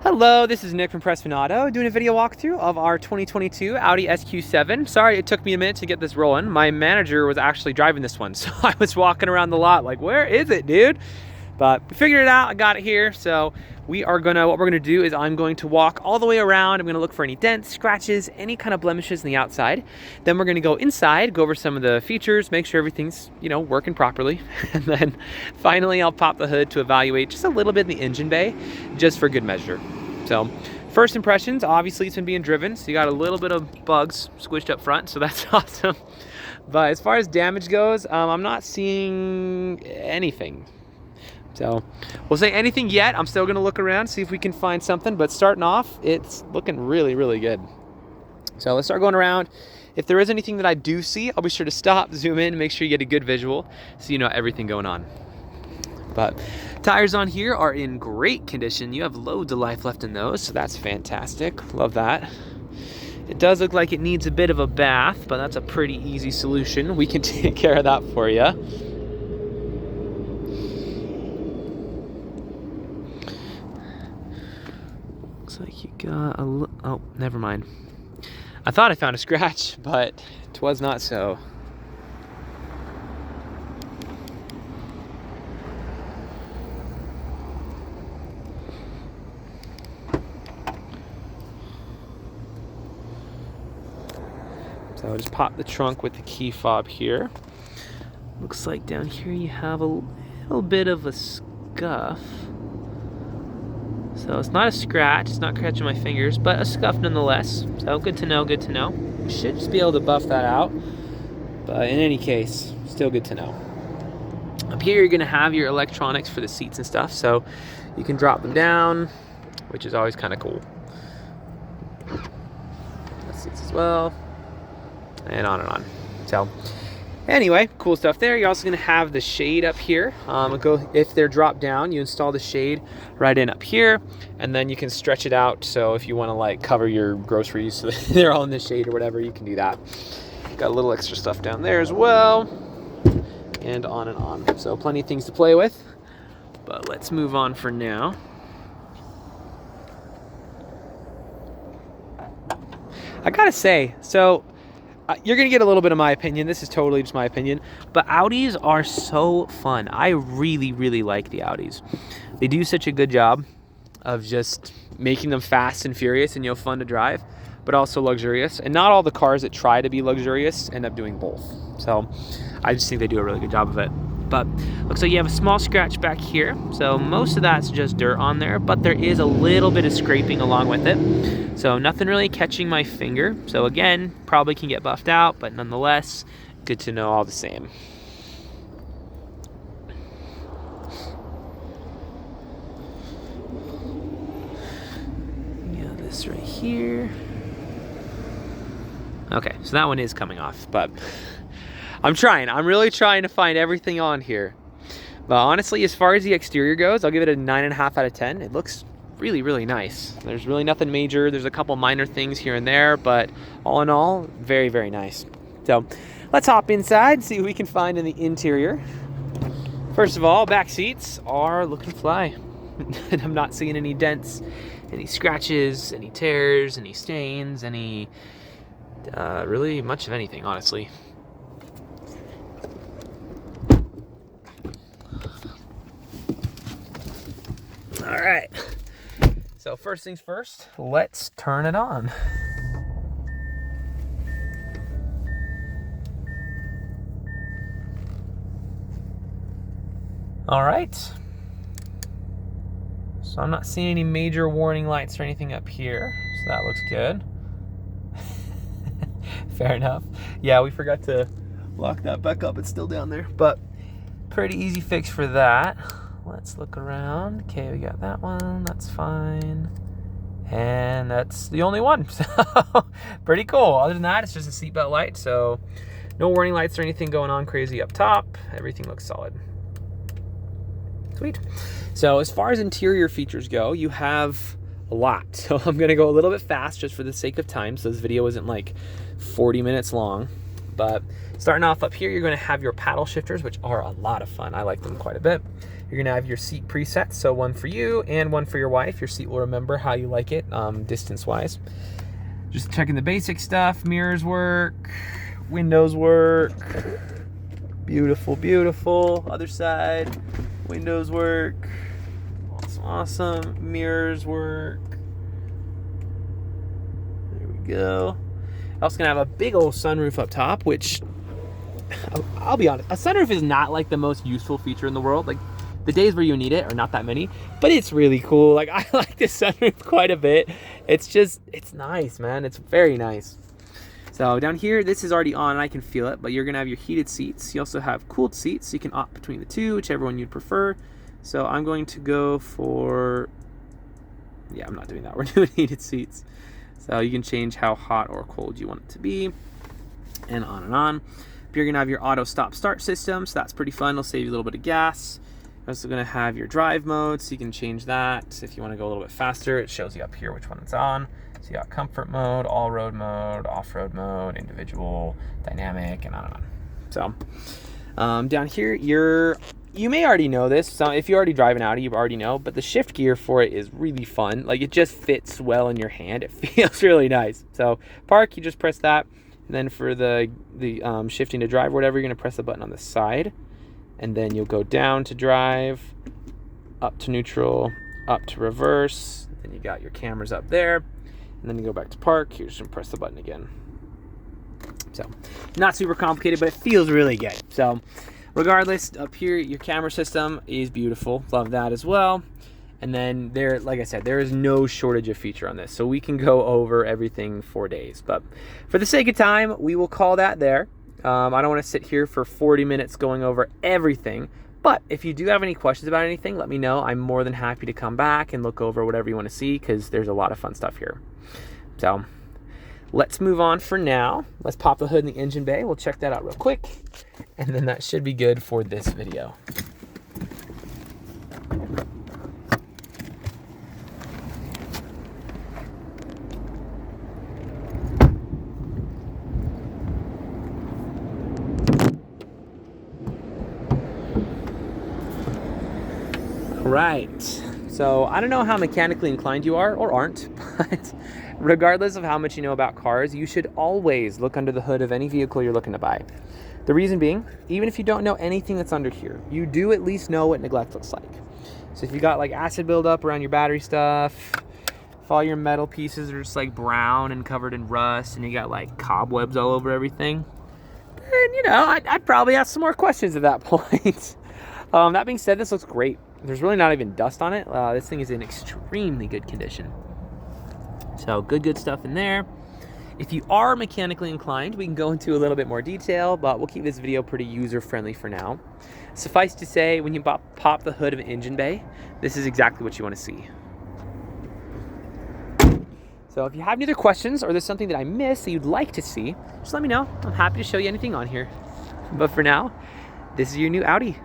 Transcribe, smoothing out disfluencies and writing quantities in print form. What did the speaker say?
Hello, this is Nick from Prestman Auto doing a video walkthrough of our 2022 Audi SQ7. Sorry it took me a minute to get this rolling. My manager was actually driving this one, so I was walking around the lot like, where is it, dude? But we figured it out, I got it here. So what we're gonna do is I'm going to walk all the way around. I'm gonna look for any dents, scratches, any kind of blemishes on the outside. Then we're gonna go inside, go over some of the features, make sure everything's, working properly. And then finally I'll pop the hood to evaluate just a little bit in the engine bay, just for good measure. So first impressions, obviously it's been being driven, so you got a little bit of bugs squished up front, so that's awesome. But as far as damage goes, I'm not seeing anything. So we'll say anything yet. I'm still gonna look around, see if we can find something, but starting off, it's looking really, really good. So let's start going around. If there is anything that I do see, I'll be sure to stop, zoom in, make sure you get a good visual so you know everything going on. But tires on here are in great condition. You have loads of life left in those, so that's fantastic. Love that. It does look like it needs a bit of a bath, but that's a pretty easy solution. We can take care of that for you. Looks like you got a oh, never mind. I thought I found a scratch, but it was not so. So I'll just pop the trunk with the key fob here. Looks like down here you have a little bit of a scuff. So it's not a scratch, it's not catching my fingers, but a scuff nonetheless. So good to know, good to know. We should just be able to buff that out. But in any case, still good to know. Up here you're gonna have your electronics for the seats and stuff, so you can drop them down, which is always kind of cool. The seats as well. And on and on. So anyway, cool stuff there. You're also going to have the shade up here. If they're dropped down, you install the shade right in up here, and then you can stretch it out. So if you want to like cover your groceries so they're all in the shade or whatever, you can do that. Got a little extra stuff down there as well, and on and on. So plenty of things to play with, but let's move on for now. I gotta say, so you're gonna get a little bit of my opinion. This is totally just my opinion, but Audis are so fun. I really, really like the Audis. They do such a good job of just making them fast and furious and fun to drive, but also luxurious. And not all the cars that try to be luxurious end up doing both. So I just think they do a really good job of it. But looks like you have a small scratch back here. So most of that's just dirt on there, but there is a little bit of scraping along with it. So nothing really catching my finger. So again, probably can get buffed out, but nonetheless, good to know all the same. Yeah, this right here. Okay, so that one is coming off, but I'm really trying to find everything on here. But honestly, as far as the exterior goes, I'll give it a 9.5 out of 10. It looks really, really nice. There's really nothing major. There's a couple minor things here and there, but all in all, very, very nice. So let's hop inside and see what we can find in the interior. First of all, back seats are looking fly. And I'm not seeing any dents, any scratches, any tears, any stains, any really much of anything, honestly. All right, so first things first, let's turn it on. All right, so I'm not seeing any major warning lights or anything up here, so that looks good. Fair enough. Yeah, we forgot to lock that back up. It's still down there, but pretty easy fix for that. Let's look around. Okay, we got that one. That's fine. And that's the only one. So pretty cool. Other than that, it's just a seatbelt light. So no warning lights or anything going on crazy up top. Everything looks solid. Sweet. So as far as interior features go, you have a lot. So I'm going to go a little bit fast just for the sake of time. So this video isn't like 40 minutes long. But starting off up here, you're going to have your paddle shifters, which are a lot of fun. I like them quite a bit. You're gonna have your seat presets, so one for you and one for your wife. Your seat will remember how you like it, distance-wise. Just checking the basic stuff. Mirrors work, windows work. Beautiful, beautiful. Other side, windows work. Awesome, awesome. Mirrors work. There we go. Also gonna have a big old sunroof up top, which I'll be honest, a sunroof is not like the most useful feature in the world. Like the days where you need it are not that many, but it's really cool. Like I like this sunroof quite a bit. It's nice, man. It's very nice. So down here, this is already on and I can feel it, but you're gonna have your heated seats. You also have cooled seats, so you can opt between the two, whichever one you'd prefer. So I'm going to go for, yeah, I'm not doing that. We're doing heated seats. So you can change how hot or cold you want it to be, and on and on. You're gonna have your auto stop start system, so that's pretty fun. It'll save you a little bit of gas. You're also gonna have your drive mode, so you can change that. If you wanna go a little bit faster, it shows you up here which one it's on. So you got comfort mode, all-road mode, off-road mode, individual, dynamic, and on and on. So down here, you may already know this. So if you already drive an Audi, you already know, but the shift gear for it is really fun. Like it just fits well in your hand. It feels really nice. So park, you just press that. And then for the shifting to drive or whatever, you're gonna press the button on the side. And then you'll go down to drive, up to neutral, up to reverse. Then you got your cameras up there. And then you go back to park, you're just gonna press the button again. So, not super complicated, but it feels really good. So, regardless, up here, your camera system is beautiful. Love that as well. And then there, like I said, there is no shortage of feature on this. So we can go over everything for days. But for the sake of time, we will call that there. I don't wanna sit here for 40 minutes going over everything. But if you do have any questions about anything, let me know. I'm more than happy to come back and look over whatever you wanna see, because there's a lot of fun stuff here. So let's move on for now. Let's pop the hood in the engine bay. We'll check that out real quick. And then that should be good for this video. Right, so I don't know how mechanically inclined you are or aren't, but regardless of how much you know about cars, you should always look under the hood of any vehicle you're looking to buy. The reason being, even if you don't know anything that's under here, you do at least know what neglect looks like. So if you got like acid buildup around your battery stuff, if all your metal pieces are just like brown and covered in rust, and you got like cobwebs all over everything, then, you know, I'd probably ask some more questions at that point. That being said, this looks great. There's really not even dust on it. This thing is in extremely good condition. So good stuff in there. If you are mechanically inclined, we can go into a little bit more detail, but we'll keep this video pretty user-friendly for now. Suffice to say, when you pop the hood of an engine bay, this is exactly what you want to see. So if you have any other questions or there's something that I missed that you'd like to see, just let me know. I'm happy to show you anything on here. But for now, this is your new Audi.